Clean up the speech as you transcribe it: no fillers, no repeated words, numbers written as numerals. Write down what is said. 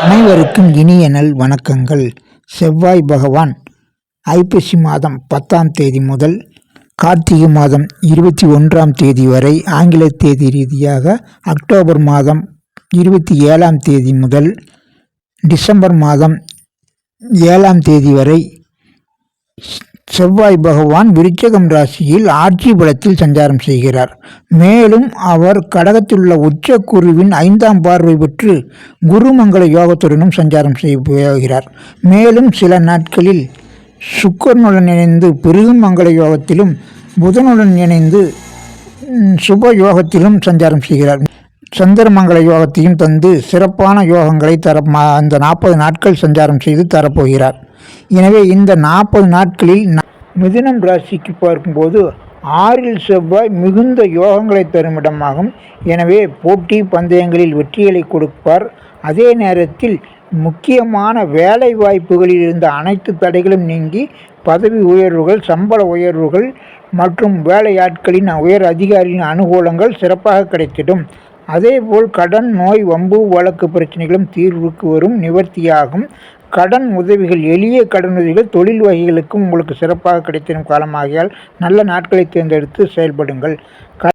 அனைவருக்கும் இனிய நல் வணக்கங்கள். செவ்வாய் பகவான் ஐப்பசி மாதம் 10ஆம் தேதி முதல் கார்த்திகை மாதம் 21ஆம் தேதி வரை ஆங்கில தேதி ரீதியாக அக்டோபர் மாதம் 27ஆம் தேதி முதல் டிசம்பர் மாதம் 7ஆம் தேதி வரை செவ்வாய் பகவான் விருச்சிகம் ராசியில் ஆட்சி பலத்தில் சஞ்சாரம் செய்கிறார். மேலும் அவர் கடகத்தில் உள்ள உச்சக்குருவின் 5ஆம் பார்வை பெற்று குருமங்கள யோகத்துடனும் சஞ்சாரம் செய்கிறார். மேலும் சில நாட்களில் சுக்கிரனுடன் இணைந்து பெருகுமங்கள யோகத்திலும் புதனுடன் இணைந்து சுப யோகத்திலும் சஞ்சாரம் செய்கிறார். சந்திரமங்கல யோகத்தையும் தந்து சிறப்பான யோகங்களை அந்த 40 நாட்கள் சஞ்சாரம் செய்து தரப்போகிறார். எனவே இந்த 40 நாட்களில் மிதுனம் ராசிக்கு பார்க்கும்போது 6இல் செவ்வாய் மிகுந்த யோகங்களை தரும் இடமாகும். எனவே போட்டி பந்தயங்களில் வெற்றிகளை கொடுப்பார். அதே நேரத்தில் முக்கியமான வேலை வாய்ப்புகளில் இருந்த அனைத்து தடைகளும் நீங்கி பதவி உயர்வுகள், சம்பள உயர்வுகள் மற்றும் வேலையாட்களின் உயர் அதிகாரிகளின் அனுகூலங்கள் சிறப்பாக கிடைத்திடும். அதேபோல் கடன், நோய், வம்பு, வழக்கு பிரச்சனைகளும் தீர்வுக்கு வரும், நிவர்த்தியாகும். கடன் உதவிகள், எளிய கடன் உதவிகள் தொழில் வகைகளுக்கும் உங்களுக்கு சிறப்பாக கிடைத்திடும் காலமாகியால் நல்ல நாட்களை தேர்ந்தெடுத்து செயல்படுங்கள்.